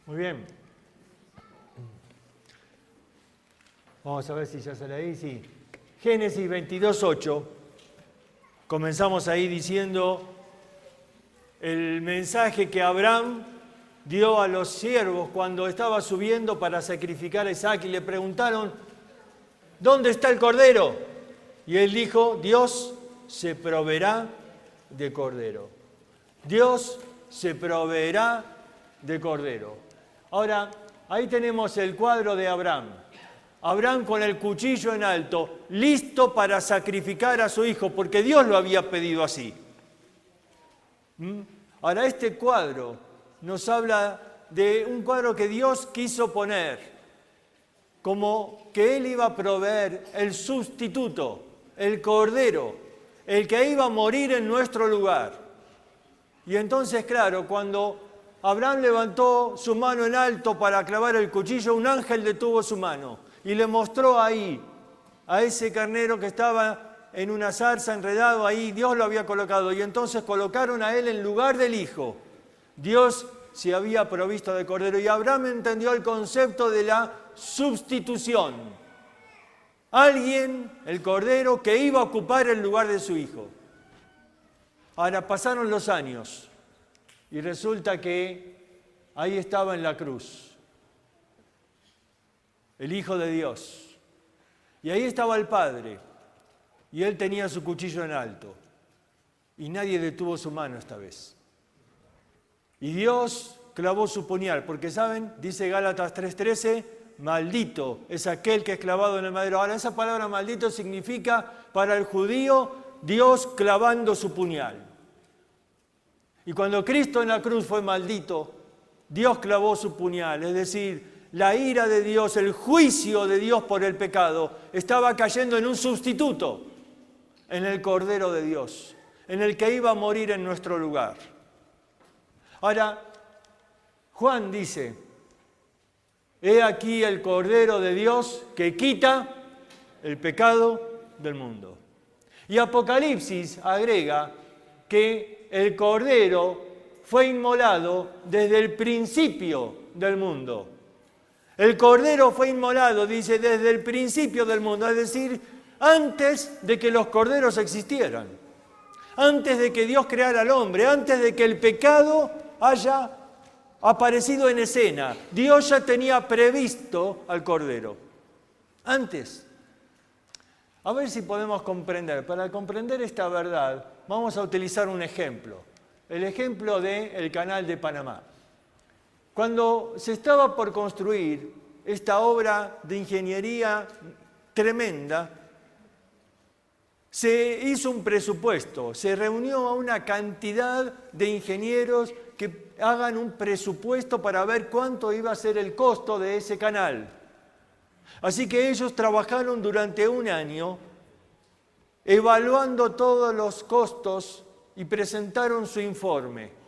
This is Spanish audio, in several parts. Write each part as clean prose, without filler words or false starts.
Muy bien. Vamos a ver si ya sale ahí. Sí. Génesis 22:8. Comenzamos ahí diciendo el mensaje que Abraham dio a los siervos cuando estaba subiendo para sacrificar a Isaac y le preguntaron, ¿dónde está el cordero? Y él dijo, Dios se proveerá de cordero. Dios se proveerá de cordero. Ahora, ahí tenemos el cuadro de Abraham. Abraham con el cuchillo en alto, listo para sacrificar a su hijo, porque Dios lo había pedido así. Ahora, este cuadro nos habla de un cuadro que Dios quiso poner, como que Él iba a proveer el sustituto, el cordero, el que iba a morir en nuestro lugar. Y entonces, claro, cuando Abraham levantó su mano en alto para clavar el cuchillo, un ángel detuvo su mano y le mostró ahí, a ese carnero que estaba en una zarza enredado ahí, Dios lo había colocado. Y entonces colocaron a él en lugar del hijo. Dios se había provisto de cordero. Y Abraham entendió el concepto de la sustitución. Alguien, el cordero, que iba a ocupar el lugar de su hijo. Ahora pasaron los años y resulta que ahí estaba en la cruz el Hijo de Dios. Y ahí estaba el Padre. Y él tenía su cuchillo en alto. Y nadie detuvo su mano esta vez. Y Dios clavó su puñal. Porque, ¿saben? Dice Gálatas 3:13, maldito es aquel que es clavado en el madero. Ahora, esa palabra maldito significa, para el judío, Dios clavando su puñal. Y cuando Cristo en la cruz fue maldito, Dios clavó su puñal. Es decir, la ira de Dios, el juicio de Dios por el pecado, estaba cayendo en un sustituto, en el Cordero de Dios, en el que iba a morir en nuestro lugar. Ahora, Juan dice, he aquí el Cordero de Dios que quita el pecado del mundo. Y Apocalipsis agrega que el Cordero fue inmolado desde el principio del mundo. El Cordero fue inmolado, dice, desde el principio del mundo, es decir, antes de que los corderos existieran, antes de que Dios creara al hombre, antes de que el pecado haya aparecido en escena. Dios ya tenía previsto al Cordero. Antes. A ver si podemos comprender. Para comprender esta verdad, vamos a utilizar un ejemplo. El ejemplo del Canal de Panamá. Cuando se estaba por construir esta obra de ingeniería tremenda, se hizo un presupuesto, se reunió a una cantidad de ingenieros que hagan un presupuesto para ver cuánto iba a ser el costo de ese canal. Así que ellos trabajaron durante un año evaluando todos los costos y presentaron su informe.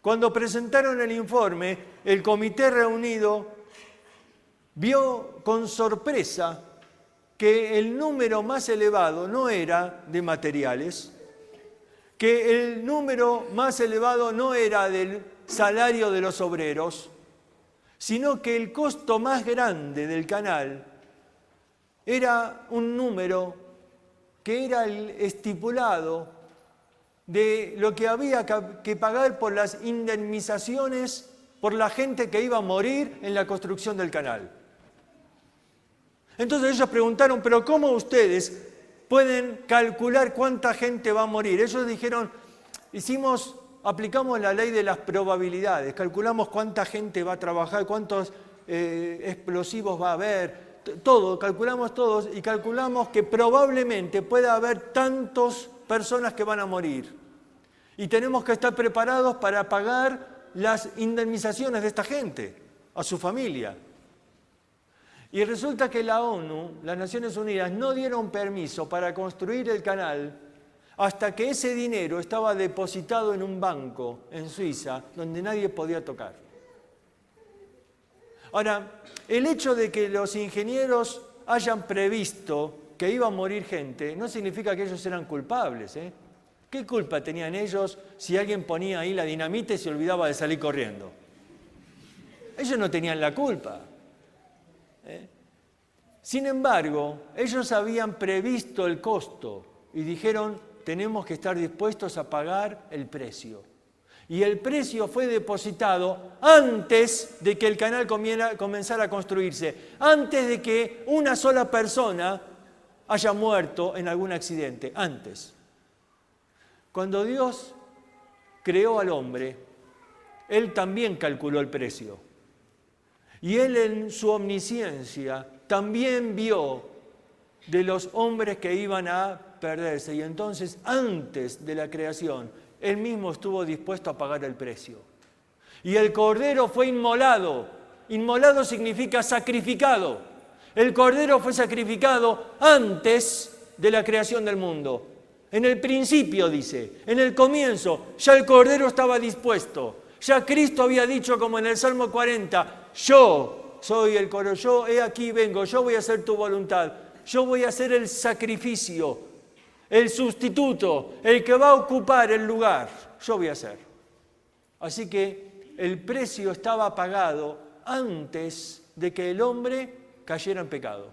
Cuando presentaron el informe, el comité reunido vio con sorpresa que el número más elevado no era de materiales, que el número más elevado no era del salario de los obreros, sino que el costo más grande del canal era un número que era el estipulado de lo que había que pagar por las indemnizaciones por la gente que iba a morir en la construcción del canal. Entonces ellos preguntaron, ¿pero cómo ustedes pueden calcular cuánta gente va a morir? Ellos dijeron, aplicamos la ley de las probabilidades, calculamos cuánta gente va a trabajar, cuántos explosivos va a haber, todo, calculamos todos y calculamos que probablemente pueda haber tantos personas que van a morir. Y tenemos que estar preparados para pagar las indemnizaciones de esta gente, a su familia. Y resulta que la ONU, las Naciones Unidas, no dieron permiso para construir el canal hasta que ese dinero estaba depositado en un banco en Suiza, donde nadie podía tocar. Ahora, el hecho de que los ingenieros hayan previsto que iba a morir gente, no significa que ellos eran culpables, ¿eh? ¿Qué culpa tenían ellos si alguien ponía ahí la dinamita y se olvidaba de salir corriendo? ellos no tenían la culpa. Sin embargo, ellos habían previsto el costo y dijeron, tenemos que estar dispuestos a pagar el precio. Y el precio fue depositado antes de que el canal comenzara a construirse, antes de que una sola persona haya muerto en algún accidente, antes. Cuando Dios creó al hombre, Él también calculó el precio. Y Él en su omnisciencia también vio de los hombres que iban a perderse. Y entonces, antes de la creación, Él mismo estuvo dispuesto a pagar el precio. Y el Cordero fue inmolado. Inmolado significa sacrificado. El Cordero fue sacrificado antes de la creación del mundo. En el principio, dice, en el comienzo, ya el Cordero estaba dispuesto. Ya Cristo había dicho, como en el Salmo 40, yo soy el Cordero, yo he aquí vengo, yo voy a hacer tu voluntad. Yo voy a hacer el sacrificio, el sustituto, el que va a ocupar el lugar. Yo voy a hacer. Así que el precio estaba pagado antes de que el hombre cayera en pecado.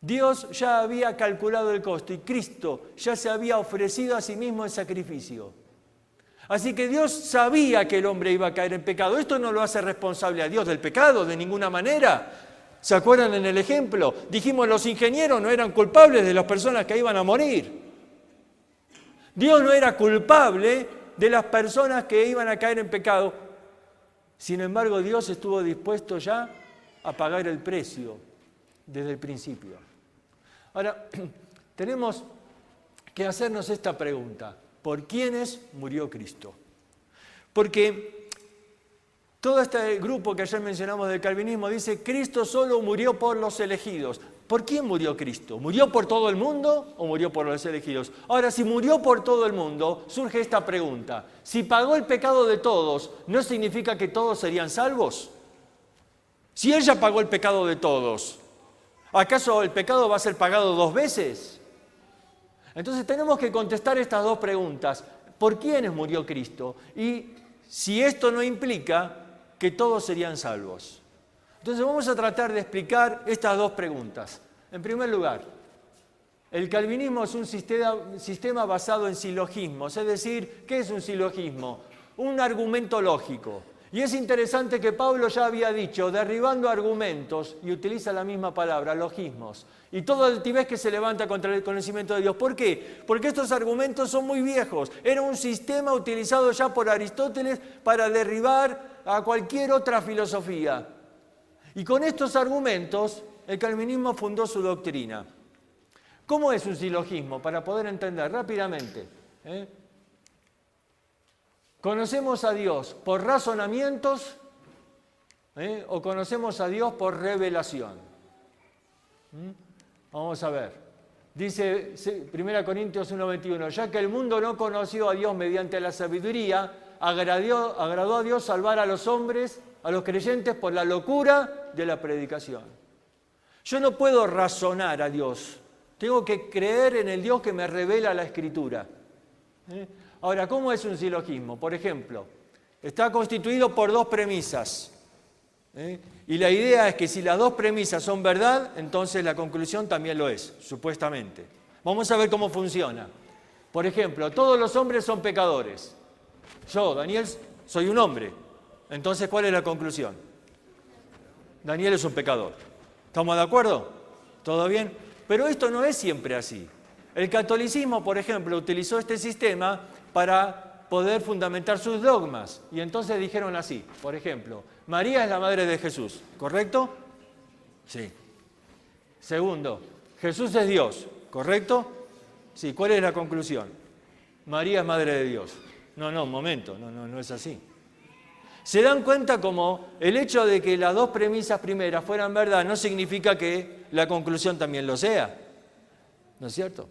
Dios ya había calculado el costo y Cristo ya se había ofrecido a sí mismo en sacrificio. Así que Dios sabía que el hombre iba a caer en pecado. Esto no lo hace responsable a Dios del pecado de ninguna manera. ¿Se acuerdan en el ejemplo? Dijimos los ingenieros no eran culpables de las personas que iban a morir. Dios no era culpable de las personas que iban a caer en pecado. Sin embargo, Dios estuvo dispuesto ya a pagar el precio desde el principio. Ahora, tenemos que hacernos esta pregunta. ¿Por quiénes murió Cristo? Porque todo este grupo que ayer mencionamos del calvinismo dice Cristo solo murió por los elegidos. ¿Por quién murió Cristo? ¿Murió por todo el mundo o murió por los elegidos? Ahora, si murió por todo el mundo, surge esta pregunta. Si pagó el pecado de todos, ¿no significa que todos serían salvos? Si Él ya pagó el pecado de todos, ¿acaso el pecado va a ser pagado 2 veces? Entonces tenemos que contestar estas 2 preguntas. ¿Por quiénes murió Cristo? Y si esto no implica que todos serían salvos. Entonces vamos a tratar de explicar estas 2 preguntas. En primer lugar, el calvinismo es un sistema basado en silogismos. Es decir, ¿qué es un silogismo? Un argumento lógico. Y es interesante que Pablo ya había dicho, derribando argumentos, y utiliza la misma palabra, logismos, y toda altivez que se levanta contra el conocimiento de Dios. ¿Por qué? Porque estos argumentos son muy viejos. Era un sistema utilizado ya por Aristóteles para derribar a cualquier otra filosofía. Y con estos argumentos, el calvinismo fundó su doctrina. ¿Cómo es un silogismo? Para poder entender rápidamente. ¿Conocemos a Dios por razonamientos o conocemos a Dios por revelación? Vamos a ver. Dice 1 Corintios 1:21, ya que el mundo no conoció a Dios mediante la sabiduría, agradó a Dios salvar a los hombres, a los creyentes, por la locura de la predicación. Yo no puedo razonar a Dios, tengo que creer en el Dios que me revela la Escritura. Ahora, ¿cómo es un silogismo? Por ejemplo, está constituido por 2 premisas. Y la idea es que si las 2 premisas son verdad, entonces la conclusión también lo es, supuestamente. Vamos a ver cómo funciona. Por ejemplo, todos los hombres son pecadores. Yo, Daniel, soy un hombre. Entonces, ¿cuál es la conclusión? Daniel es un pecador. ¿Estamos de acuerdo? ¿Todo bien? Pero esto no es siempre así. El catolicismo, por ejemplo, utilizó este sistema para poder fundamentar sus dogmas. Y entonces dijeron así, por ejemplo, María es la madre de Jesús, ¿correcto? Sí. Segundo, Jesús es Dios, ¿correcto? Sí. ¿Cuál es la conclusión? María es madre de Dios. No, un momento, no es así. ¿Se dan cuenta cómo el hecho de que las 2 premisas primeras fueran verdad no significa que la conclusión también lo sea? ¿No es cierto?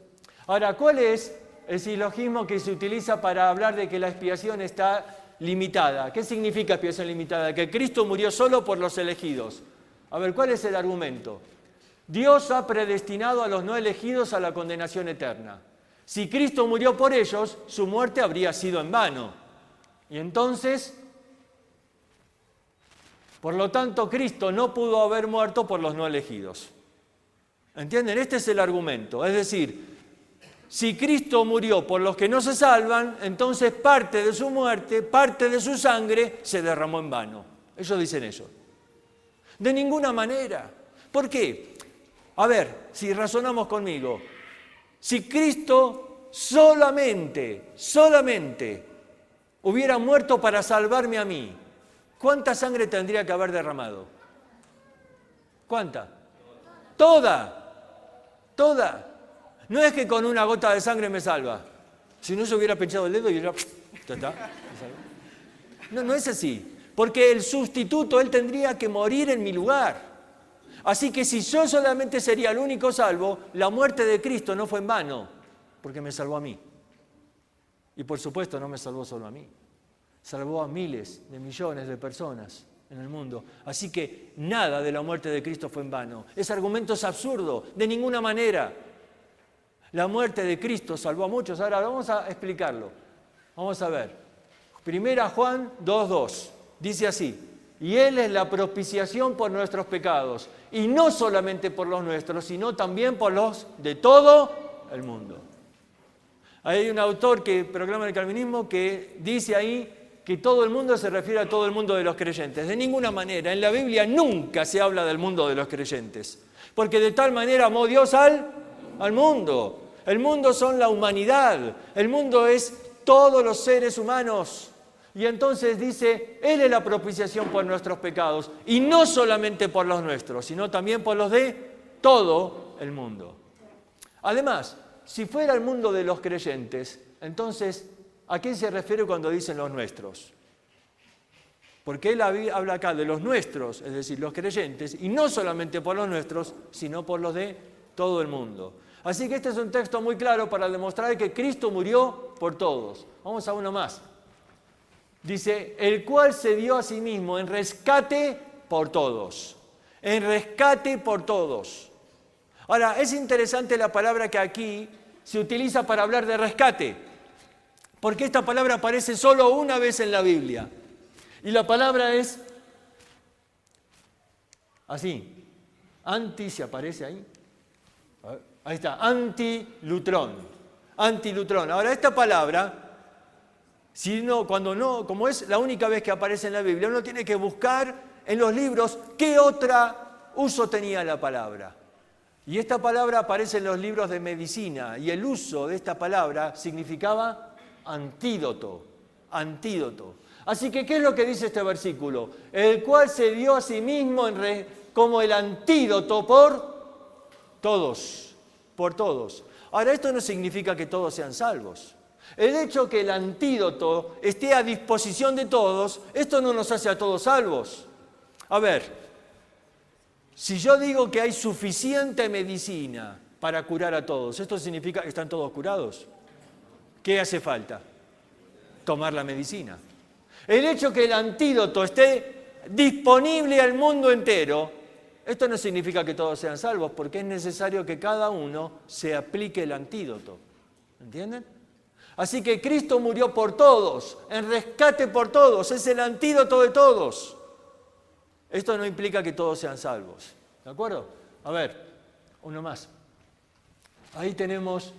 Ahora, ¿cuál es el silogismo que se utiliza para hablar de que la expiación está limitada? ¿Qué significa expiación limitada? Que Cristo murió solo por los elegidos. A ver, ¿cuál es el argumento? Dios ha predestinado a los no elegidos a la condenación eterna. Si Cristo murió por ellos, su muerte habría sido en vano. Y entonces, Por lo tanto, Cristo no pudo haber muerto por los no elegidos. ¿Entienden? Este es el argumento. Es decir, si Cristo murió por los que no se salvan, entonces parte de su muerte, parte de su sangre se derramó en vano. Ellos dicen eso. De ninguna manera. ¿Por qué? A ver, si razonamos conmigo, si Cristo solamente hubiera muerto para salvarme a mí, ¿cuánta sangre tendría que haber derramado? ¿Cuánta? Toda. No es que con una gota de sangre me salva. Si no se hubiera pinchado el dedo y ya está. No es así. Porque el sustituto, él tendría que morir en mi lugar. Así que si yo solamente sería el único salvo, la muerte de Cristo no fue en vano, porque me salvó a mí. Y por supuesto no me salvó solo a mí. Salvó a miles de millones de personas en el mundo. Así que nada de la muerte de Cristo fue en vano. Ese argumento es absurdo, de ninguna manera. La muerte de Cristo salvó a muchos. Ahora vamos a explicarlo. Vamos a ver. 1 Juan 2:2. Dice así: y Él es la propiciación por nuestros pecados, y no solamente por los nuestros, sino también por los de todo el mundo. Hay un autor que proclama el calvinismo que dice ahí que todo el mundo se refiere a todo el mundo de los creyentes. De ninguna manera. En la Biblia nunca se habla del mundo de los creyentes. Porque de tal manera amó Dios al mundo. El mundo son la humanidad. El mundo es todos los seres humanos. Y entonces dice, Él es la propiciación por nuestros pecados. Y no solamente por los nuestros, sino también por los de todo el mundo. Además, si fuera el mundo de los creyentes, entonces, ¿a quién se refiere cuando dicen los nuestros? Porque él habla acá de los nuestros, es decir, los creyentes, y no solamente por los nuestros, sino por los de todo el mundo. Así que este es un texto muy claro para demostrar que Cristo murió por todos. Vamos a uno más. Dice, el cual se dio a sí mismo en rescate por todos. En rescate por todos. Ahora, es interesante la palabra que aquí se utiliza para hablar de rescate. Porque esta palabra aparece solo una vez en la Biblia. Y la palabra es así. Anti, ¿se aparece ahí? Ahí está, antilutrón. Antilutrón. Ahora, esta palabra, como es la única vez que aparece en la Biblia, uno tiene que buscar en los libros qué otro uso tenía la palabra. Y esta palabra aparece en los libros de medicina. Y el uso de esta palabra significaba antídoto. Antídoto. Así que, ¿qué es lo que dice este versículo? El cual se dio a sí mismo como el antídoto por todos. Por todos. Ahora, esto no significa que todos sean salvos. El hecho que el antídoto esté a disposición de todos, esto no nos hace a todos salvos. A ver, si yo digo que hay suficiente medicina para curar a todos, ¿esto significa que están todos curados? ¿Qué hace falta? Tomar la medicina. El hecho que el antídoto esté disponible al mundo entero, esto no significa que todos sean salvos, porque es necesario que cada uno se aplique el antídoto. ¿Entienden? Así que Cristo murió por todos, en rescate por todos, es el antídoto de todos. Esto no implica que todos sean salvos. ¿De acuerdo? A ver, uno más. Ahí tenemos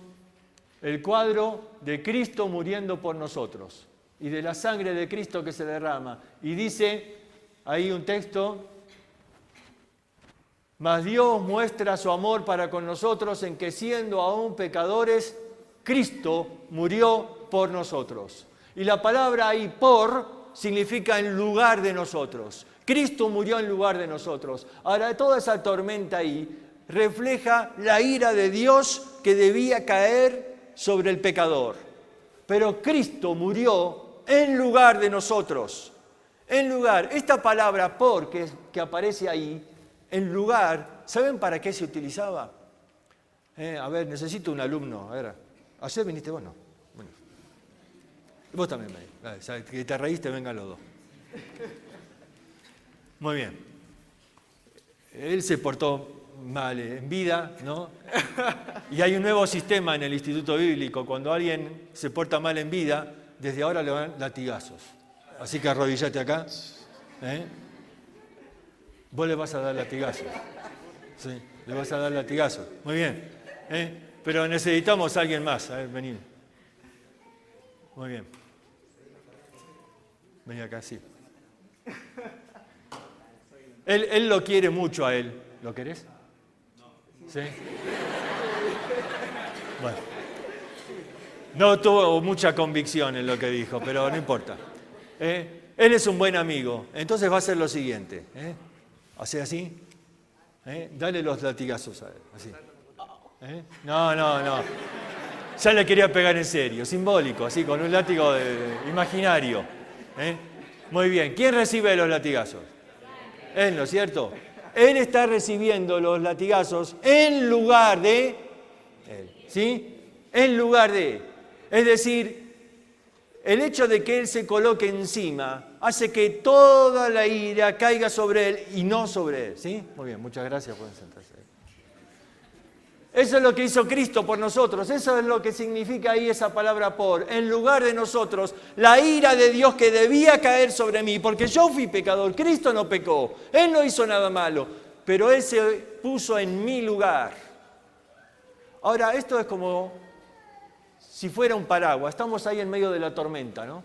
el cuadro de Cristo muriendo por nosotros y de la sangre de Cristo que se derrama. Y dice ahí un texto: mas Dios muestra su amor para con nosotros en que siendo aún pecadores, Cristo murió por nosotros. Y la palabra ahí por significa en lugar de nosotros. Cristo murió en lugar de nosotros. Ahora, toda esa tormenta ahí refleja la ira de Dios que debía caer sobre el pecador. Pero Cristo murió en lugar de nosotros. En lugar. Esta palabra por que aparece ahí, en lugar, ¿saben para qué se utilizaba? A ver, necesito un alumno. A ver. ¿Ayer viniste vos? No. Bueno. Vos también, Mary. Que te reíste, vengan los dos. Muy bien. Él se portó mal en vida, ¿no? Y hay un nuevo sistema en el Instituto Bíblico. Cuando alguien se porta mal en vida, desde ahora le dan latigazos. Así que arrodillate acá. Vos le vas a dar latigazos. Sí, le vas a dar latigazos. Muy bien. Pero necesitamos a alguien más. A ver, vení. Muy bien. Vení acá, sí. Él lo quiere mucho a él. ¿Lo querés? ¿Sí? Bueno. No tuvo mucha convicción en lo que dijo, pero no importa. Él es un buen amigo. Entonces va a hacer lo siguiente. ¿Hace así? Dale los latigazos a él. Así. No. Ya le quería pegar en serio, simbólico, así, con un látigo imaginario. Muy bien. ¿Quién recibe los latigazos? Él, ¿no es cierto? Él está recibiendo los latigazos en lugar de él. ¿Sí? En lugar de él. Es decir, el hecho de que él se coloque encima hace que toda la ira caiga sobre él y no sobre él. ¿Sí? Muy bien, muchas gracias. Pueden sentarse. Eso es lo que hizo Cristo por nosotros. Eso es lo que significa ahí esa palabra por. En lugar de nosotros, la ira de Dios que debía caer sobre mí, porque yo fui pecador. Cristo no pecó. Él no hizo nada malo, pero Él se puso en mi lugar. Ahora, esto es como si fuera un paraguas. Estamos ahí en medio de la tormenta, ¿no?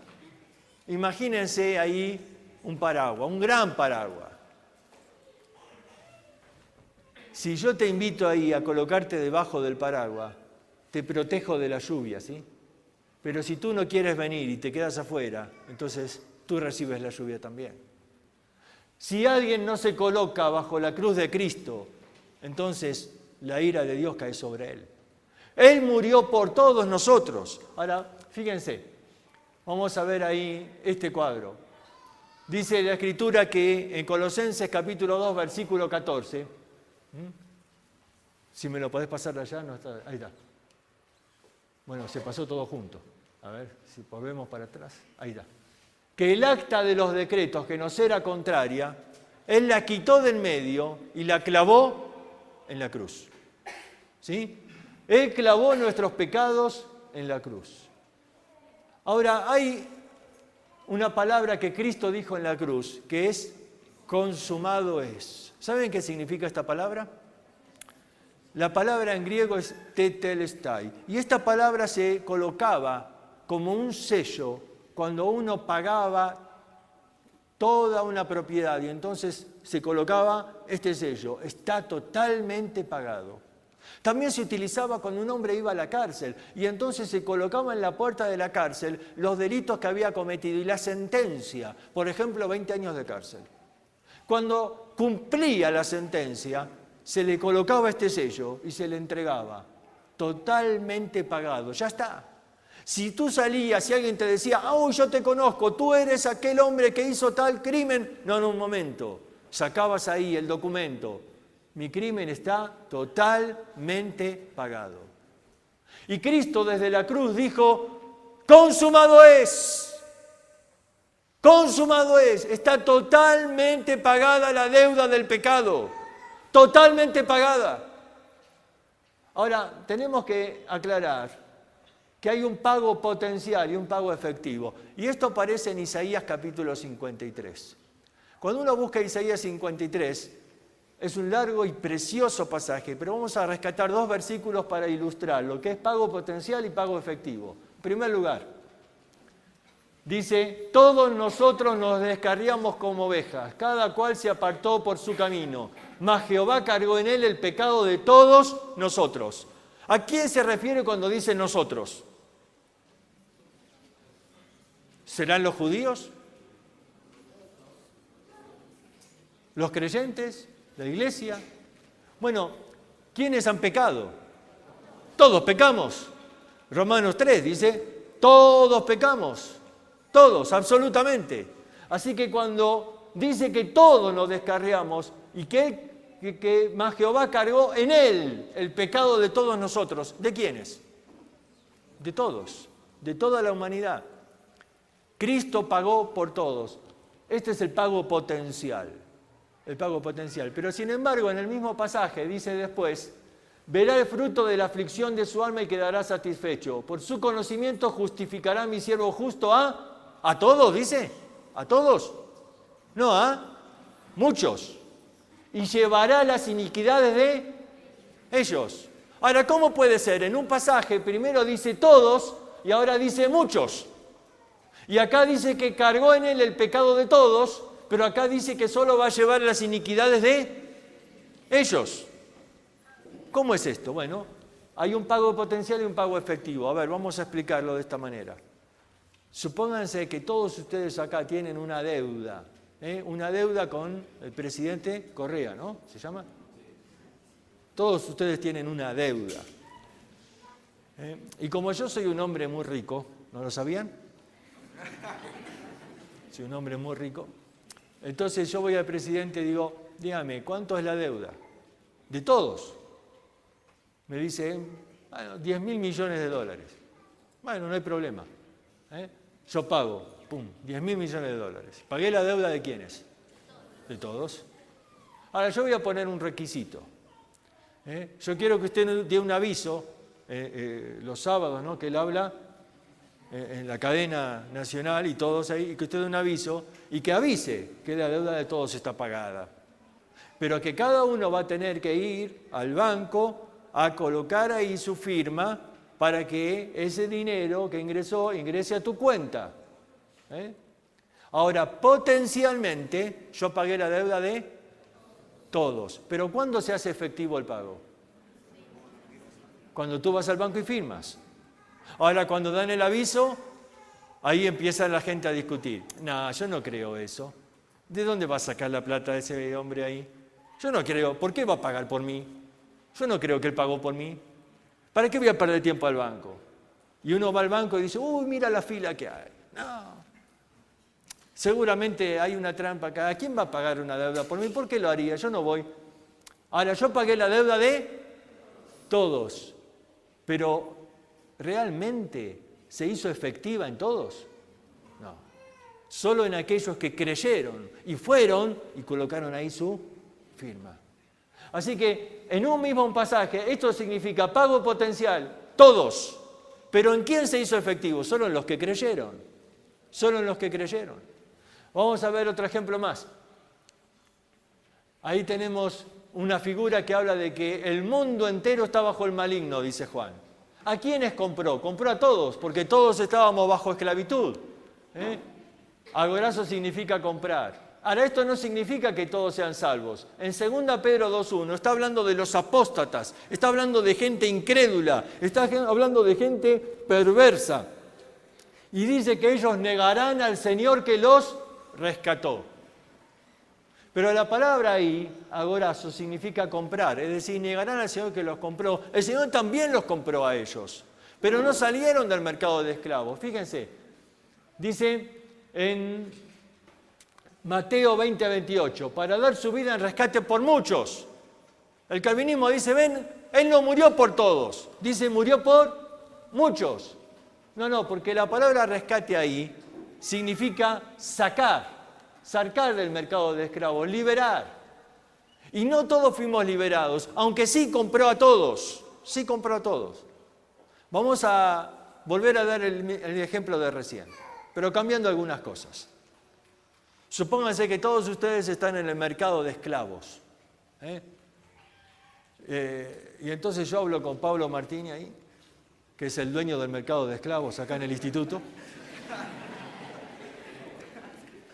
Imagínense ahí un paraguas, un gran paraguas. Si yo te invito ahí a colocarte debajo del paraguas, te protejo de la lluvia, ¿sí? Pero si tú no quieres venir y te quedas afuera, entonces tú recibes la lluvia también. Si alguien no se coloca bajo la cruz de Cristo, entonces la ira de Dios cae sobre él. Él murió por todos nosotros. Ahora, fíjense, vamos a ver ahí este cuadro. Dice la Escritura que en Colosenses capítulo 2, versículo 14, si me lo podés pasar allá, no está, ahí está. Bueno, se pasó todo junto. A ver, si volvemos para atrás, ahí está. Que el acta de los decretos que nos era contraria, Él la quitó del medio y la clavó en la cruz. ¿Sí? Él clavó nuestros pecados en la cruz. Ahora, hay una palabra que Cristo dijo en la cruz, que es consumado es. ¿Saben qué significa esta palabra? La palabra en griego es tetelestai. Y esta palabra se colocaba como un sello cuando uno pagaba toda una propiedad. Y entonces se colocaba este sello. Está totalmente pagado. También se utilizaba cuando un hombre iba a la cárcel. Y entonces se colocaba en la puerta de la cárcel los delitos que había cometido y la sentencia. Por ejemplo, 20 años de cárcel. Cuando cumplía la sentencia, se le colocaba este sello y se le entregaba. Totalmente pagado. Ya está. Si tú salías, si alguien te decía, ¡oh, yo te conozco! Tú eres aquel hombre que hizo tal crimen. No, en un momento. Sacabas ahí el documento. Mi crimen está totalmente pagado. Y Cristo desde la cruz dijo, ¡consumado es! Consumado es, está totalmente pagada la deuda del pecado, totalmente pagada. Ahora, tenemos que aclarar que hay un pago potencial y un pago efectivo. Y esto aparece en Isaías capítulo 53. Cuando uno busca Isaías 53, es un largo y precioso pasaje, pero vamos a rescatar 2 versículos para ilustrar lo que es pago potencial y pago efectivo. En primer lugar, dice, todos nosotros nos descarriamos como ovejas, cada cual se apartó por su camino, mas Jehová cargó en él el pecado de todos nosotros. ¿A quién se refiere cuando dice nosotros? ¿Serán los judíos? ¿Los creyentes? ¿La iglesia? Bueno, ¿quiénes han pecado? Todos pecamos. Romanos 3 dice, todos pecamos. Todos, absolutamente. Así que cuando dice que todos nos descarriamos y que más Jehová cargó en él el pecado de todos nosotros, ¿de quiénes? De todos, de toda la humanidad. Cristo pagó por todos. Este es el pago potencial. El pago potencial. Pero sin embargo, en el mismo pasaje dice después, verá el fruto de la aflicción de su alma y quedará satisfecho. Por su conocimiento justificará mi siervo justo a todos, dice. ¿A todos? No, a muchos. y llevará las iniquidades de ellos. Ahora, ¿cómo puede ser? En un pasaje primero dice todos y ahora dice muchos. Y acá dice que cargó en él el pecado de todos, pero acá dice que solo va a llevar las iniquidades de ellos. ¿Cómo es esto? Bueno, hay un pago potencial y un pago efectivo. A ver, vamos a explicarlo de esta manera. Supónganse que todos ustedes acá tienen una deuda con el presidente Correa, ¿no? ¿Se llama? Todos ustedes tienen una deuda. Y como yo soy un hombre muy rico, ¿no lo sabían? Soy un hombre muy rico. Entonces yo voy al presidente y digo, dígame, ¿cuánto es la deuda? De todos. Me dice, bueno, 10.000 millones de dólares. Bueno, no hay problema. Yo pago, pum, 10.000 millones de dólares. ¿Pagué la deuda de quiénes? De todos. Ahora, yo voy a poner un requisito. Yo quiero que usted dé un aviso los sábados, ¿no?, que él habla en la cadena nacional y todos ahí, y que usted dé un aviso y que avise que la deuda de todos está pagada. Pero que cada uno va a tener que ir al banco a colocar ahí su firma para que ese dinero que ingresó ingrese a tu cuenta. Ahora, potencialmente, yo pagué la deuda de todos. Pero ¿cuándo se hace efectivo el pago? Cuando tú vas al banco y firmas. Ahora, cuando dan el aviso, ahí empieza la gente a discutir. No, yo no creo eso. ¿De dónde va a sacar la plata ese hombre ahí? Yo no creo. ¿Por qué va a pagar por mí? Yo no creo que él pagó por mí. ¿Para qué voy a perder tiempo al banco? Y uno va al banco y dice, uy, mira la fila que hay. No. Seguramente hay una trampa acá. ¿Quién va a pagar una deuda por mí? ¿Por qué lo haría? Yo no voy. Ahora, yo pagué la deuda de todos. Pero, ¿realmente se hizo efectiva en todos? No. Solo en aquellos que creyeron y fueron y colocaron ahí su firma. Así que, en un mismo pasaje, esto significa pago potencial, todos. Pero ¿en quién se hizo efectivo? Solo en los que creyeron. Solo en los que creyeron. Vamos a ver otro ejemplo más. Ahí tenemos una figura que habla de que el mundo entero está bajo el maligno, dice Juan. ¿A quiénes compró? Compró a todos, porque todos estábamos bajo esclavitud. Agorazo significa comprar. Ahora, esto no significa que todos sean salvos. En 2 Pedro 2.1 está hablando de los apóstatas, está hablando de gente incrédula, está hablando de gente perversa. Y dice que ellos negarán al Señor que los rescató. Pero la palabra ahí, agorazo, significa comprar, es decir, negarán al Señor que los compró. El Señor también los compró a ellos, pero no salieron del mercado de esclavos. Fíjense, dice en Mateo 20:28, para dar su vida en rescate por muchos. El calvinismo dice, ven, Él no murió por todos, dice murió por muchos. No, porque la palabra rescate ahí significa sacar del mercado de esclavos, liberar. Y no todos fuimos liberados, aunque sí compró a todos, Vamos a volver a dar el ejemplo de recién, pero cambiando algunas cosas. Supónganse que todos ustedes están en el mercado de esclavos. Y entonces yo hablo con Pablo Martini ahí, que es el dueño del mercado de esclavos acá en el instituto.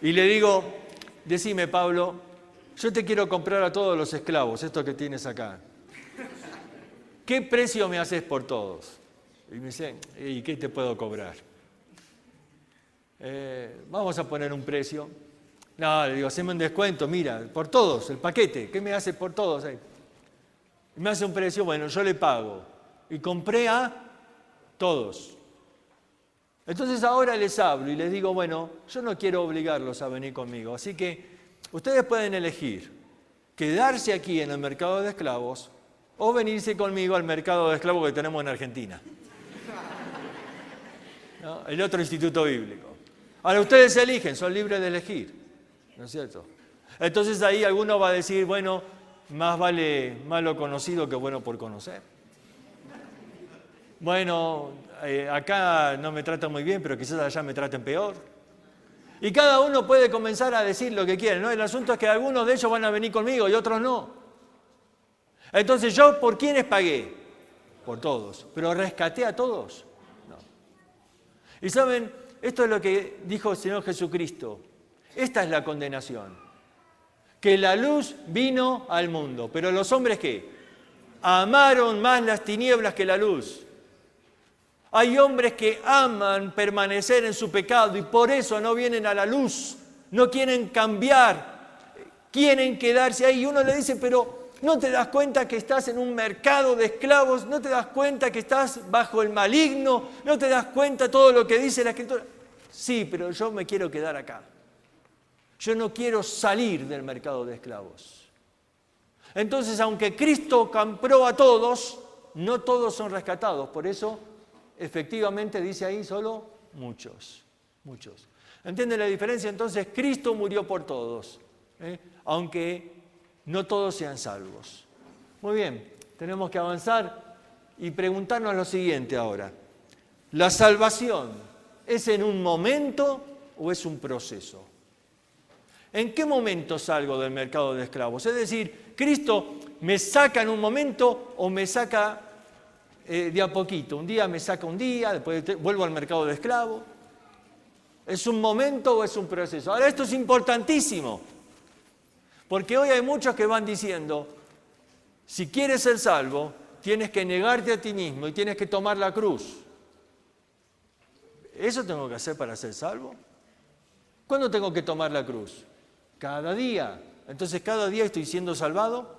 Y le digo, decime Pablo, yo te quiero comprar a todos los esclavos, estos que tienes acá. ¿Qué precio me haces por todos? Y me dice, ¿y qué te puedo cobrar? Vamos a poner un precio. No, le digo, haceme un descuento, mira, por todos, el paquete, ¿qué me hace por todos ahí? Y me hace un precio, bueno, yo le pago. Y compré a todos. Entonces ahora les hablo y les digo, bueno, yo no quiero obligarlos a venir conmigo, así que ustedes pueden elegir quedarse aquí en el mercado de esclavos o venirse conmigo al mercado de esclavos que tenemos en Argentina. ¿No? El otro instituto bíblico. Ahora ustedes eligen, son libres de elegir, ¿no es cierto? Entonces ahí alguno va a decir, bueno, más vale malo conocido que bueno por conocer. Bueno, acá no me tratan muy bien, pero quizás allá me traten peor. Y cada uno puede comenzar a decir lo que quiere, ¿no? El asunto es que algunos de ellos van a venir conmigo y otros no. Entonces, ¿yo por quiénes pagué? Por todos. ¿Pero rescaté a todos? No. Y saben, esto es lo que dijo el Señor Jesucristo. Esta es la condenación. Que la luz vino al mundo. Pero los hombres, ¿qué? Amaron más las tinieblas que la luz. Hay hombres que aman permanecer en su pecado y por eso no vienen a la luz. No quieren cambiar. Quieren quedarse ahí. Y uno le dice, pero ¿no te das cuenta que estás en un mercado de esclavos? ¿No te das cuenta que estás bajo el maligno? ¿No te das cuenta todo lo que dice la Escritura? Sí, pero yo me quiero quedar acá. Yo no quiero salir del mercado de esclavos. Entonces, aunque Cristo compró a todos, no todos son rescatados. Por eso, efectivamente, dice ahí solo muchos. Muchos. ¿Entienden la diferencia? Entonces, Cristo murió por todos, aunque no todos sean salvos. Muy bien, tenemos que avanzar y preguntarnos lo siguiente ahora. ¿La salvación es en un momento o es un proceso? ¿En qué momento salgo del mercado de esclavos? Es decir, ¿Cristo me saca en un momento o me saca de a poquito? Un día me saca un día, después vuelvo al mercado de esclavos. ¿Es un momento o es un proceso? Ahora, esto es importantísimo, porque hoy hay muchos que van diciendo, si quieres ser salvo, tienes que negarte a ti mismo y tienes que tomar la cruz. ¿Eso tengo que hacer para ser salvo? ¿Cuándo tengo que tomar la cruz? Cada día. Entonces, ¿cada día estoy siendo salvado?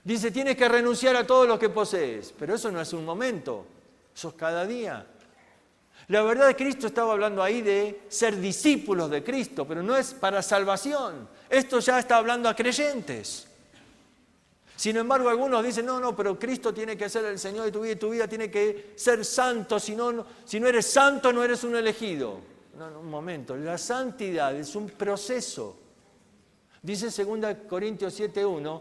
Dice, tienes que renunciar a todo lo que posees. Pero eso no es un momento. Eso es cada día. La verdad es que Cristo estaba hablando ahí de ser discípulos de Cristo, pero no es para salvación. Esto ya está hablando a creyentes. Sin embargo, algunos dicen, no, pero Cristo tiene que ser el Señor de tu vida y tu vida tiene que ser santo. Si no eres santo, no eres un elegido. No, un momento, la santidad es un proceso. Dice 2 Corintios 7:1,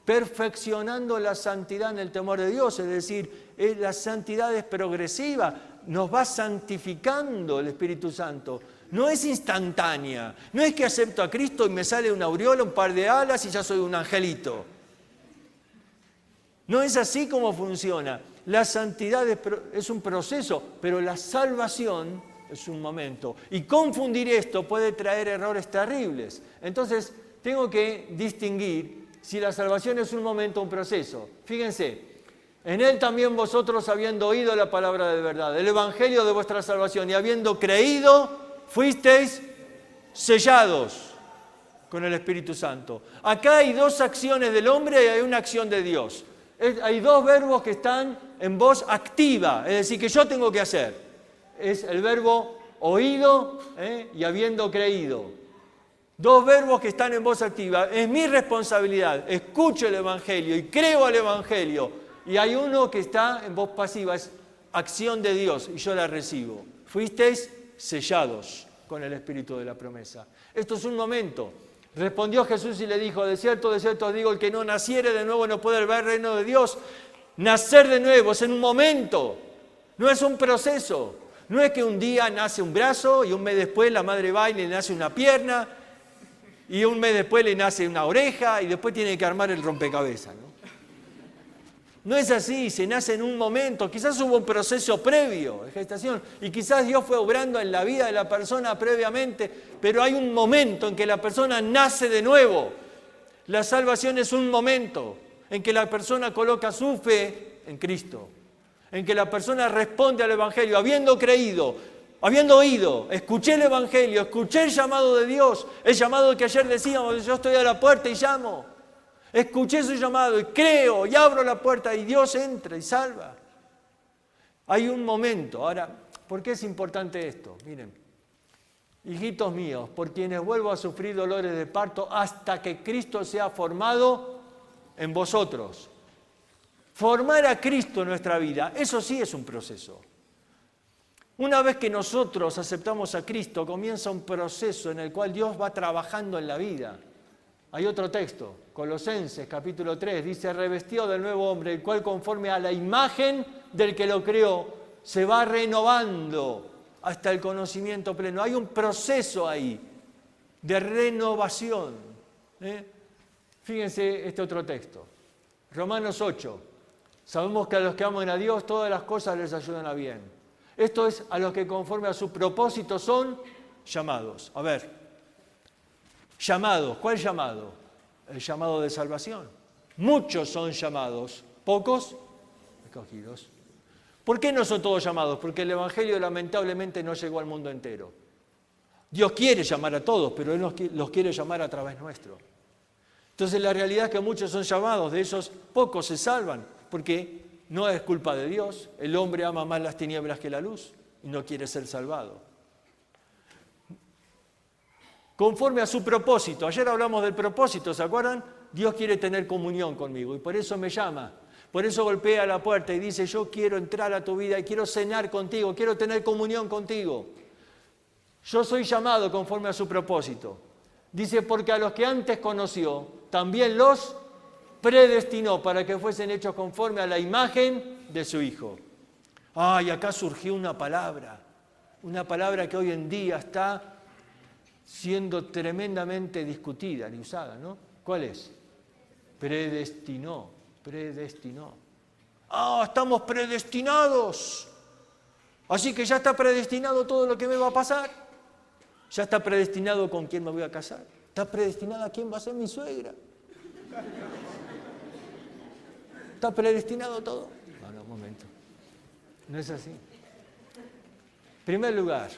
perfeccionando la santidad en el temor de Dios, es decir, la santidad es progresiva, nos va santificando el Espíritu Santo. No es instantánea, no es que acepto a Cristo y me sale una aureola, un par de alas y ya soy un angelito. No es así como funciona. La santidad es un proceso, pero la salvación es un momento. Y confundir esto puede traer errores terribles. Entonces, tengo que distinguir si la salvación es un momento o un proceso. Fíjense, en él también vosotros, habiendo oído la palabra de verdad, el evangelio de vuestra salvación, y habiendo creído, fuisteis sellados con el Espíritu Santo. Acá hay dos acciones del hombre y hay una acción de Dios. Hay dos verbos que están en voz activa, es decir, que yo tengo que hacer. Es el verbo oído y habiendo creído. Dos verbos que están en voz activa. Es mi responsabilidad. Escucho el Evangelio y creo al Evangelio. Y hay uno que está en voz pasiva. Es acción de Dios y yo la recibo. Fuisteis sellados con el Espíritu de la promesa. Esto es un momento. Respondió Jesús y le dijo, de cierto os digo, el que no naciere de nuevo no puede ver el reino de Dios. Nacer de nuevo es en un momento, no es un proceso. No es que un día nace un brazo y un mes después la madre va y le nace una pierna y un mes después le nace una oreja y después tiene que armar el rompecabezas, ¿no? No es así, se nace en un momento. Quizás hubo un proceso previo de gestación y quizás Dios fue obrando en la vida de la persona previamente, pero hay un momento en que la persona nace de nuevo. La salvación es un momento en que la persona coloca su fe en Cristo, en que la persona responde al Evangelio, habiendo creído, habiendo oído, escuché el Evangelio, escuché el llamado de Dios, el llamado que ayer decíamos, yo estoy a la puerta y llamo. Escuché su llamado y creo y abro la puerta y Dios entra y salva. Hay un momento. Ahora, ¿por qué es importante esto? Miren, hijitos míos, por quienes vuelvo a sufrir dolores de parto hasta que Cristo sea formado en vosotros. Formar a Cristo en nuestra vida, eso sí es un proceso. Una vez que nosotros aceptamos a Cristo, comienza un proceso en el cual Dios va trabajando en la vida. Hay otro texto, Colosenses capítulo 3, dice, revestido del nuevo hombre, el cual conforme a la imagen del que lo creó, se va renovando hasta el conocimiento pleno. Hay un proceso ahí de renovación. Fíjense este otro texto. Romanos 8. Sabemos que a los que aman a Dios todas las cosas les ayudan a bien. Esto es a los que conforme a su propósito son llamados. A ver, llamados. ¿Cuál llamado? El llamado de salvación. Muchos son llamados, pocos escogidos. ¿Por qué no son todos llamados? Porque el Evangelio lamentablemente no llegó al mundo entero. Dios quiere llamar a todos, pero Él los quiere llamar a través nuestro. Entonces la realidad es que muchos son llamados, de esos pocos se salvan, porque no es culpa de Dios. El hombre ama más las tinieblas que la luz y no quiere ser salvado. Conforme a su propósito. Ayer hablamos del propósito, ¿se acuerdan? Dios quiere tener comunión conmigo y por eso me llama. Por eso golpea la puerta y dice, yo quiero entrar a tu vida y quiero cenar contigo, quiero tener comunión contigo. Yo soy llamado conforme a su propósito. Dice, porque a los que antes conoció, también los predestinó para que fuesen hechos conforme a la imagen de su Hijo. Y acá surgió una palabra que hoy en día está siendo tremendamente discutida y usada, ¿no? ¿Cuál es? Predestinó. Estamos predestinados. Así que ya está predestinado todo lo que me va a pasar. Ya está predestinado con quién me voy a casar. Está predestinado a quién va a ser mi suegra. ¿Está predestinado todo? No, un momento. No es así. En primer lugar,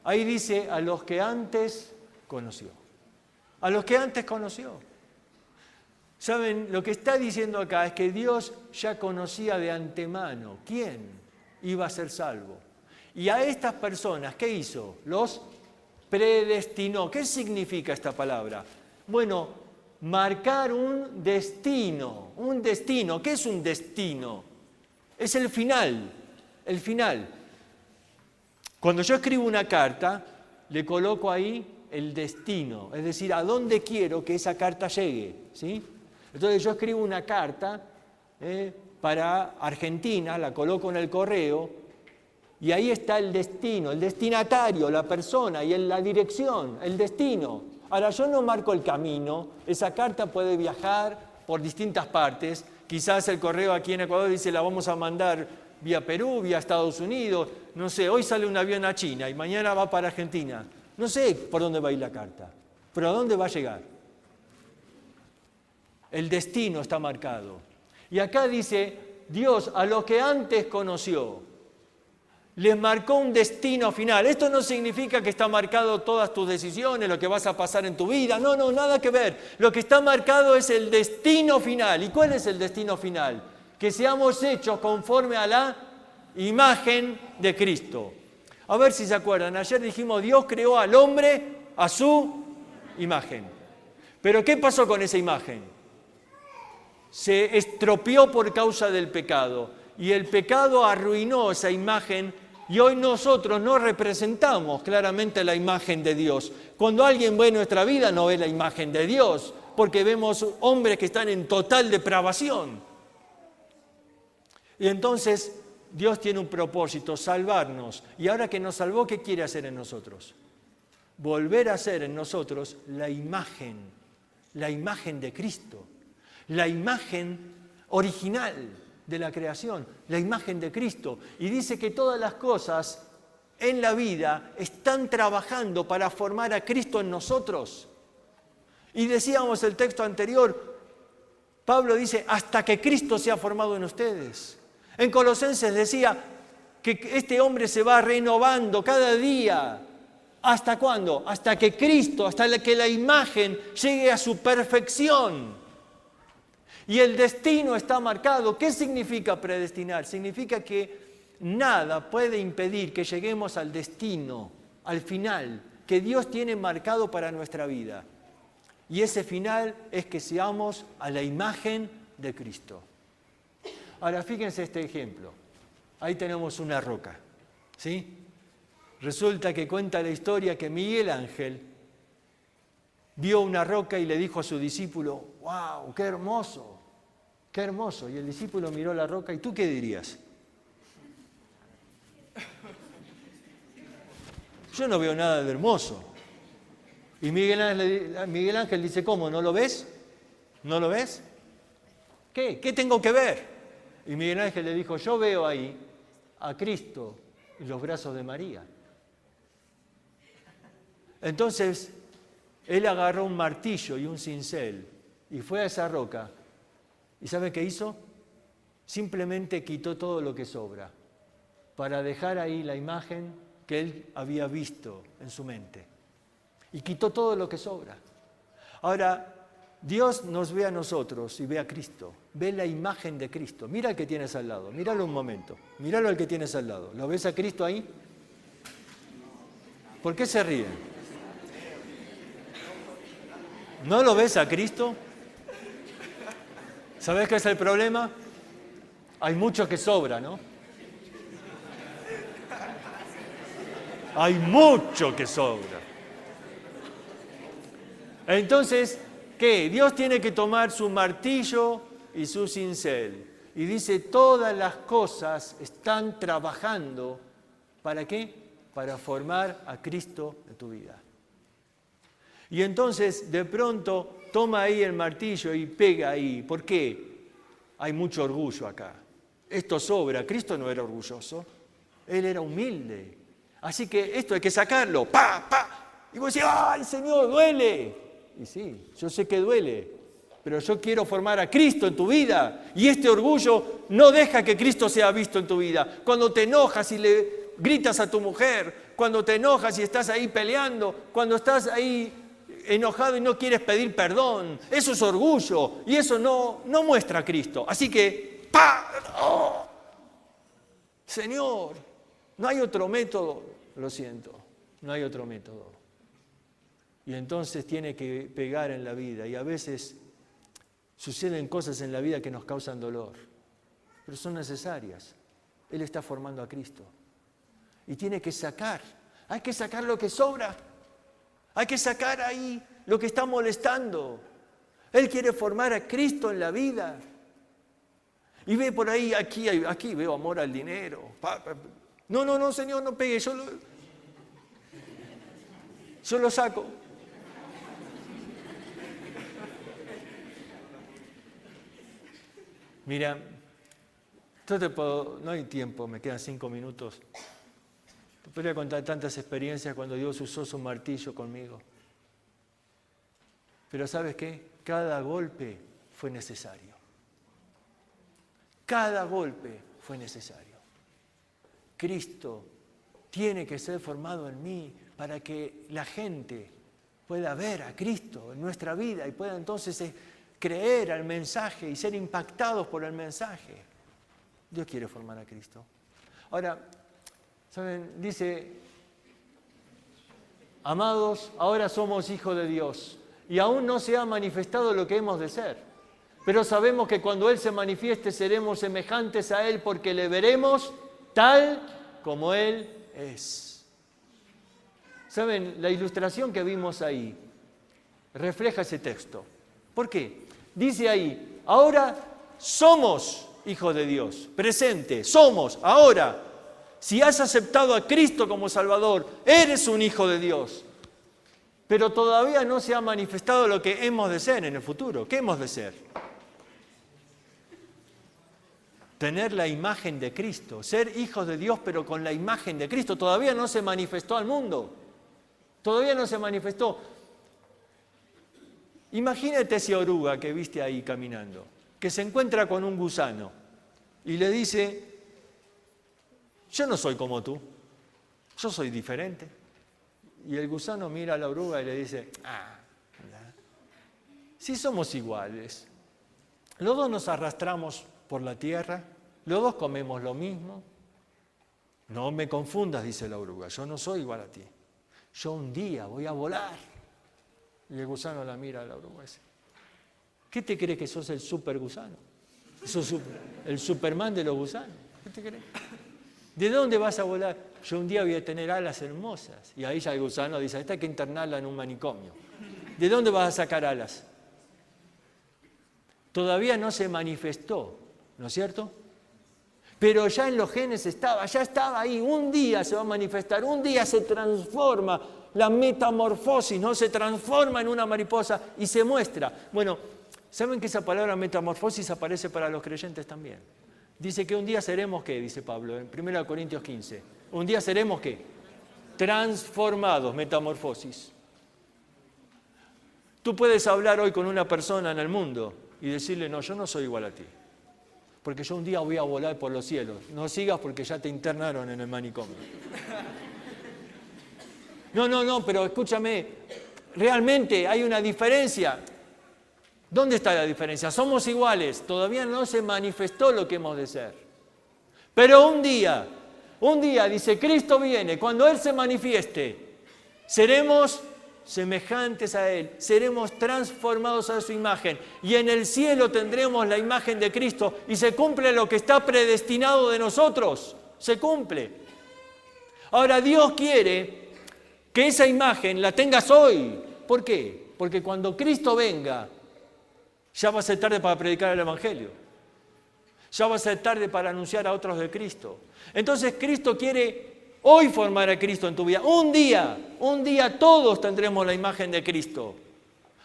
ahí dice a los que antes conoció. A los que antes conoció. ¿Saben? Lo que está diciendo acá es que Dios ya conocía de antemano quién iba a ser salvo. Y a estas personas, ¿qué hizo? Los predestinó. ¿Qué significa esta palabra? Bueno, marcar un destino. Un destino. ¿Qué es un destino? Es el final. El final. Cuando yo escribo una carta, le coloco ahí el destino. Es decir, a dónde quiero que esa carta llegue. ¿Sí? Entonces yo escribo una carta para Argentina, la coloco en el correo y ahí está el destino, el destinatario, la persona y la dirección, el destino. Ahora yo no marco el camino, esa carta puede viajar por distintas partes, quizás el correo aquí en Ecuador dice la vamos a mandar vía Perú, vía Estados Unidos, no sé, hoy sale un avión a China y mañana va para Argentina. No sé por dónde va a ir la carta, pero ¿a dónde va a llegar? El destino está marcado. Y acá dice, Dios a los que antes conoció, les marcó un destino final. Esto no significa que está marcado todas tus decisiones, lo que vas a pasar en tu vida. No, nada que ver. Lo que está marcado es el destino final. ¿Y cuál es el destino final? Que seamos hechos conforme a la imagen de Cristo. A ver si se acuerdan. Ayer dijimos, Dios creó al hombre a su imagen. Pero ¿qué pasó con esa imagen? Se estropeó por causa del pecado y el pecado arruinó esa imagen y hoy nosotros no representamos claramente la imagen de Dios. Cuando alguien ve nuestra vida no ve la imagen de Dios porque vemos hombres que están en total depravación. Y entonces Dios tiene un propósito, salvarnos. Y ahora que nos salvó, ¿qué quiere hacer en nosotros? Volver a hacer en nosotros la imagen de Cristo. La imagen original de la creación, la imagen de Cristo. Y dice que todas las cosas en la vida están trabajando para formar a Cristo en nosotros. Y decíamos el texto anterior, Pablo dice, hasta que Cristo sea formado en ustedes. En Colosenses decía que este hombre se va renovando cada día. ¿Hasta cuándo? Hasta que Cristo, hasta que la imagen llegue a su perfección. Y el destino está marcado. ¿Qué significa predestinar? Significa que nada puede impedir que lleguemos al destino, al final, que Dios tiene marcado para nuestra vida. Y ese final es que seamos a la imagen de Cristo. Ahora, fíjense este ejemplo. Ahí tenemos una roca, ¿sí? Resulta que cuenta la historia que Miguel Ángel vio una roca y le dijo a su discípulo, ¡wow, qué hermoso! ¡Qué hermoso! Y el discípulo miró la roca y ¿tú qué dirías? yo no veo nada de hermoso. Y Miguel Ángel dice, ¿cómo? ¿No lo ves? ¿No lo ves? ¿Qué? ¿Qué tengo que ver? Y Miguel Ángel le dijo, yo veo ahí a Cristo y los brazos de María. Entonces, él agarró un martillo y un cincel y fue a esa roca. ¿Y sabe qué hizo? Simplemente quitó todo lo que sobra para dejar ahí la imagen que él había visto en su mente. Y quitó todo lo que sobra. Ahora, Dios nos ve a nosotros y ve a Cristo. Ve la imagen de Cristo. Mira al que tienes al lado. Míralo un momento. Míralo al que tienes al lado. ¿Lo ves a Cristo ahí? ¿Por qué se ríen? ¿No lo ves a Cristo? ¿Sabes qué es el problema? Hay mucho que sobra, ¿no? Hay mucho que sobra. Entonces, ¿qué? Dios tiene que tomar su martillo y su cincel. Y dice, todas las cosas están trabajando. ¿Para qué? Para formar a Cristo en tu vida. Y entonces, de pronto, toma ahí el martillo y pega ahí. ¿Por qué? Hay mucho orgullo acá. Esto sobra. Cristo no era orgulloso. Él era humilde. Así que esto hay que sacarlo. ¡Pa! ¡Pa! Y vos decís, ¡ay, Señor, duele! Y sí, yo sé que duele, pero yo quiero formar a Cristo en tu vida. Y este orgullo no deja que Cristo sea visto en tu vida. Cuando te enojas y le gritas a tu mujer, cuando te enojas y estás ahí peleando, cuando estás ahí enojado y no quieres pedir perdón, eso es orgullo y eso no muestra a Cristo. Así que, ¡pa! ¡Oh! Señor, no hay otro método, lo siento, no hay otro método. Y entonces tiene que pegar en la vida. Y a veces suceden cosas en la vida que nos causan dolor. Pero son necesarias. Él está formando a Cristo. Y tiene que sacar. Hay que sacar lo que sobra. Hay que sacar ahí lo que está molestando. Él quiere formar a Cristo en la vida. Y ve por ahí, aquí veo amor al dinero. No, Señor, no pegue. Yo lo saco. Mira, no hay tiempo, me quedan 5 minutos. Te podría contar tantas experiencias cuando Dios usó su martillo conmigo. Pero ¿sabes qué? Cada golpe fue necesario. Cada golpe fue necesario. Cristo tiene que ser formado en mí para que la gente pueda ver a Cristo en nuestra vida y pueda entonces creer al mensaje y ser impactados por el mensaje. Dios quiere formar a Cristo. Ahora, ¿saben? Dice, amados, ahora somos hijos de Dios y aún no se ha manifestado lo que hemos de ser. Pero sabemos que cuando Él se manifieste seremos semejantes a Él porque le veremos tal como Él es. ¿Saben? La ilustración que vimos ahí refleja ese texto. ¿Por qué? Dice ahí, ahora somos hijos de Dios, presente, somos, ahora. Si has aceptado a Cristo como Salvador, eres un hijo de Dios. Pero todavía no se ha manifestado lo que hemos de ser en el futuro. ¿Qué hemos de ser? Tener la imagen de Cristo, ser hijos de Dios pero con la imagen de Cristo. Todavía no se manifestó al mundo, todavía no se manifestó. Imagínate esa oruga que viste ahí caminando, que se encuentra con un gusano y le dice, yo no soy como tú, yo soy diferente. Y el gusano mira a la oruga y le dice, si somos iguales, los dos nos arrastramos por la tierra, los dos comemos lo mismo. No me confundas, dice la oruga, yo no soy igual a ti. Yo un día voy a volar. Y el gusano la mira a la oruga y dice, ¿qué te crees que sos el super gusano? ¿Sos el Superman de los gusanos? ¿Qué te crees? ¿De dónde vas a volar? Yo un día voy a tener alas hermosas. Y ahí ya el gusano dice, esta hay que internarla en un manicomio. ¿De dónde vas a sacar alas? Todavía no se manifestó, ¿no es cierto? Pero ya en los genes ya estaba ahí. Un día se va a manifestar, un día se transforma. La metamorfosis, ¿no? Se transforma en una mariposa y se muestra. Bueno, ¿saben que esa palabra metamorfosis aparece para los creyentes también? Dice que un día seremos, ¿qué? Dice Pablo en 1 Corintios 15. Un día seremos, ¿qué? Transformados, metamorfosis. Tú puedes hablar hoy con una persona en el mundo y decirle, no, yo no soy igual a ti. Porque yo un día voy a volar por los cielos. No sigas porque ya te internaron en el manicomio. No, pero escúchame, realmente hay una diferencia. ¿Dónde está la diferencia? Somos iguales, todavía no se manifestó lo que hemos de ser. Pero un día, dice, Cristo viene, cuando Él se manifieste, seremos semejantes a Él, seremos transformados a su imagen y en el cielo tendremos la imagen de Cristo y se cumple lo que está predestinado de nosotros, se cumple. Ahora Dios quiere que esa imagen la tengas hoy. ¿Por qué? Porque cuando Cristo venga, ya va a ser tarde para predicar el Evangelio. Ya va a ser tarde para anunciar a otros de Cristo. Entonces Cristo quiere hoy formar a Cristo en tu vida. Un día todos tendremos la imagen de Cristo.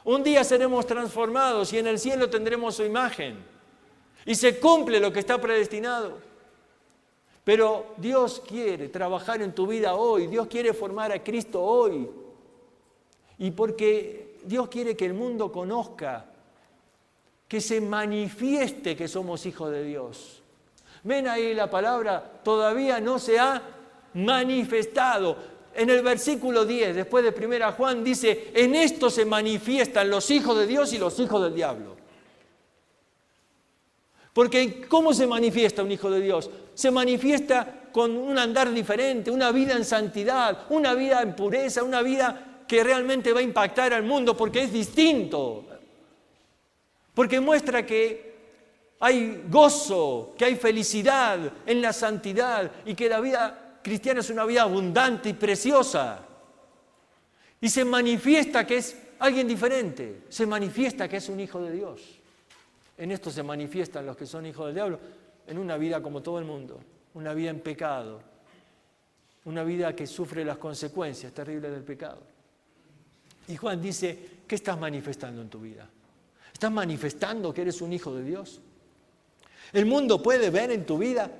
Un día seremos transformados y en el cielo tendremos su imagen. Y se cumple lo que está predestinado. Pero Dios quiere trabajar en tu vida hoy, Dios quiere formar a Cristo hoy. Y porque Dios quiere que el mundo conozca, que se manifieste que somos hijos de Dios. Ven ahí la palabra, todavía no se ha manifestado. En el versículo 10, después de 1 Juan, dice, en esto se manifiestan los hijos de Dios y los hijos del diablo. Porque ¿cómo se manifiesta un hijo de Dios? Se manifiesta con un andar diferente, una vida en santidad, una vida en pureza, una vida que realmente va a impactar al mundo porque es distinto. Porque muestra que hay gozo, que hay felicidad en la santidad y que la vida cristiana es una vida abundante y preciosa. Y se manifiesta que es alguien diferente, se manifiesta que es un hijo de Dios. En esto se manifiestan los que son hijos del diablo, en una vida como todo el mundo, una vida en pecado, una vida que sufre las consecuencias terribles del pecado. Y Juan dice, ¿qué estás manifestando en tu vida? ¿Estás manifestando que eres un hijo de Dios? El mundo puede ver en tu vida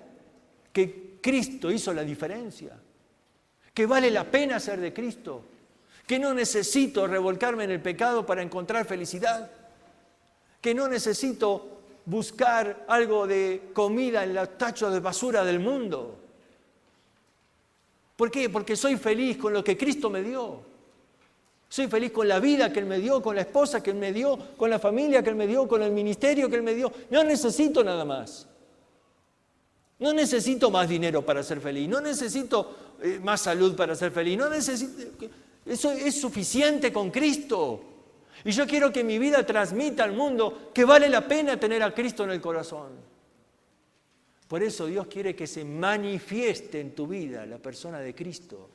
que Cristo hizo la diferencia, que vale la pena ser de Cristo, que no necesito revolcarme en el pecado para encontrar felicidad, que no necesito buscar algo de comida en los tachos de basura del mundo. ¿Por qué? Porque soy feliz con lo que Cristo me dio. Soy feliz con la vida que Él me dio, con la esposa que Él me dio, con la familia que Él me dio, con el ministerio que Él me dio. No necesito nada más. No necesito más dinero para ser feliz. No necesito más salud para ser feliz. No necesito... Eso es suficiente con Cristo. Y yo quiero que mi vida transmita al mundo que vale la pena tener a Cristo en el corazón. Por eso Dios quiere que se manifieste en tu vida la persona de Cristo.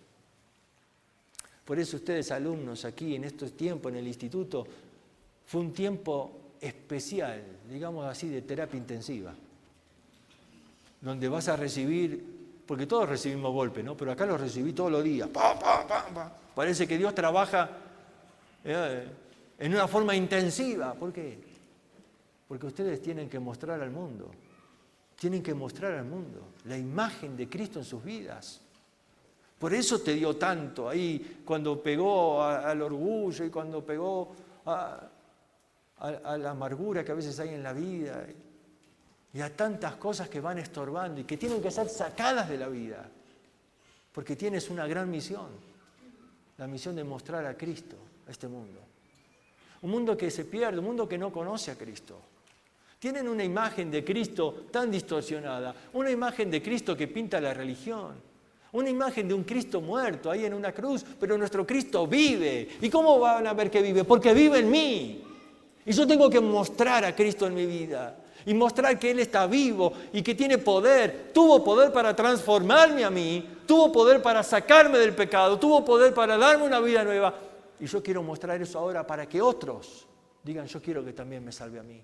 Por eso ustedes, alumnos, aquí en estos tiempos en el instituto, fue un tiempo especial, digamos así, de terapia intensiva, donde vas a recibir, porque todos recibimos golpes, ¿no? Pero acá los recibí todos los días. Pa, pa, pa, pa. Parece que Dios trabaja en una forma intensiva. ¿Por qué? Porque ustedes tienen que mostrar al mundo, la imagen de Cristo en sus vidas. Por eso te dio tanto ahí, cuando pegó al orgullo y cuando pegó a la amargura que a veces hay en la vida y a tantas cosas que van estorbando y que tienen que ser sacadas de la vida, porque tienes una gran misión, la misión de mostrar a Cristo a este mundo. Un mundo que se pierde, un mundo que no conoce a Cristo. Tienen una imagen de Cristo tan distorsionada, una imagen de Cristo que pinta la religión. Una imagen de un Cristo muerto ahí en una cruz, pero nuestro Cristo vive. ¿Y cómo van a ver que vive? Porque vive en mí. Y yo tengo que mostrar a Cristo en mi vida. Y mostrar que Él está vivo y que tiene poder. Tuvo poder para transformarme a mí. Tuvo poder para sacarme del pecado. Tuvo poder para darme una vida nueva. Y yo quiero mostrar eso ahora para que otros digan, yo quiero que también me salve a mí.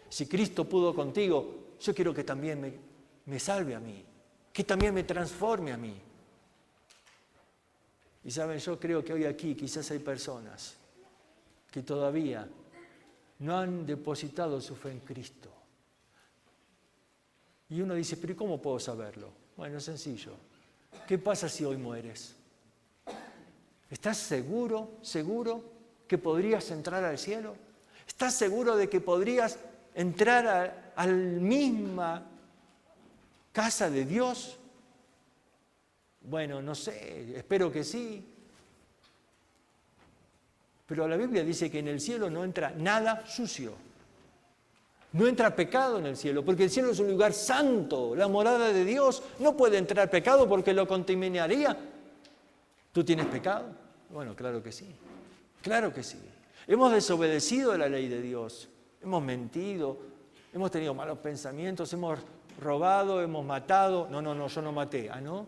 Si Cristo pudo contigo, yo quiero que también me salve a mí, que también me transforme a mí. Y saben, yo creo que hoy aquí quizás hay personas que todavía no han depositado su fe en Cristo. Y uno dice, pero ¿cómo puedo saberlo? Bueno, es sencillo. ¿Qué pasa si hoy mueres? ¿Estás seguro que podrías entrar al cielo? ¿Estás seguro de que podrías entrar a la misma casa de Dios? Bueno, no sé, espero que sí. Pero la Biblia dice que en el cielo no entra nada sucio. No entra pecado en el cielo, porque el cielo es un lugar santo, la morada de Dios. No puede entrar pecado porque lo contaminaría. ¿Tú tienes pecado? Bueno, claro que sí. Claro que sí. Hemos desobedecido la ley de Dios. Hemos mentido, hemos tenido malos pensamientos, hemos robado, hemos matado. No, yo no maté. ¿Ah, no?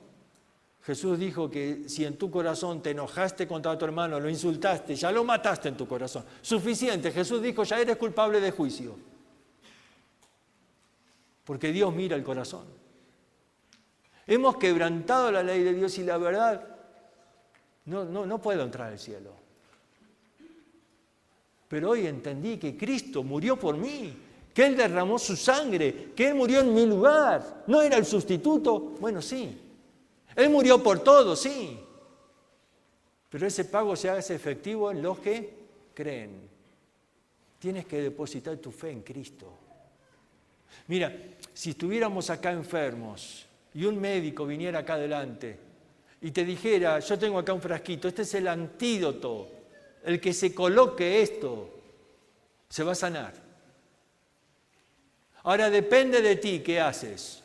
Jesús dijo que si en tu corazón te enojaste contra tu hermano, lo insultaste, ya lo mataste en tu corazón. Suficiente. Jesús dijo, ya eres culpable de juicio. Porque Dios mira el corazón. Hemos quebrantado la ley de Dios y la verdad, no puedo entrar al cielo. Pero hoy entendí que Cristo murió por mí, que Él derramó su sangre, que Él murió en mi lugar. ¿No era el sustituto? Bueno, sí. Él murió por todos, sí. Pero ese pago se hace efectivo en los que creen. Tienes que depositar tu fe en Cristo. Mira, si estuviéramos acá enfermos y un médico viniera acá adelante y te dijera, yo tengo acá un frasquito, este es el antídoto, el que se coloque esto, se va a sanar. Ahora depende de ti, ¿qué haces?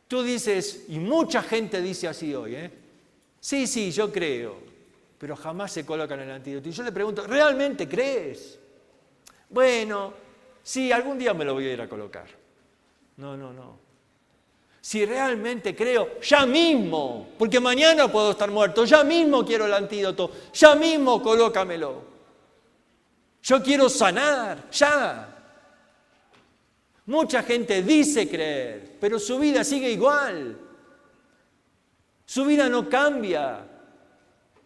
Tú dices, y mucha gente dice así hoy, sí, yo creo, pero jamás se colocan el antídoto. Y yo le pregunto, ¿realmente crees? Bueno, sí, algún día me lo voy a ir a colocar. No. Si realmente creo, ya mismo, porque mañana puedo estar muerto, ya mismo quiero el antídoto, ya mismo colócamelo. Yo quiero sanar, ya. Mucha gente dice creer, pero su vida sigue igual. Su vida no cambia.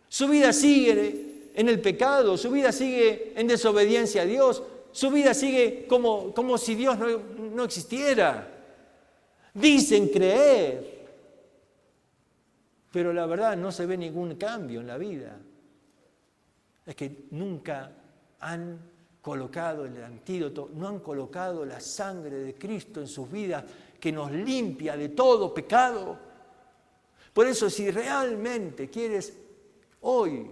Su vida sigue en el pecado, su vida sigue en desobediencia a Dios, su vida sigue como si Dios no existiera. Dicen creer, pero la verdad no se ve ningún cambio en la vida. Es que nunca han colocado el antídoto, no han colocado la sangre de Cristo en sus vidas que nos limpia de todo pecado. Por eso, si realmente quieres hoy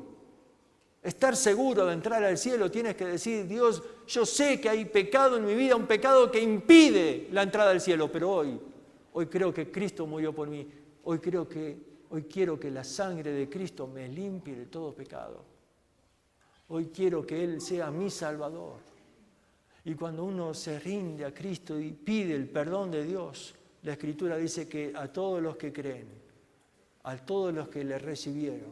estar seguro de entrar al cielo, tienes que decir, Dios, yo sé que hay pecado en mi vida, un pecado que impide la entrada al cielo, pero hoy creo que Cristo murió por mí, hoy quiero que la sangre de Cristo me limpie de todo pecado. Hoy quiero que Él sea mi Salvador. Y cuando uno se rinde a Cristo y pide el perdón de Dios, la Escritura dice que a todos los que creen, a todos los que le recibieron,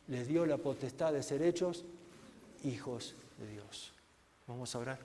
les dio la potestad de ser hechos hijos de Dios. Vamos a orar.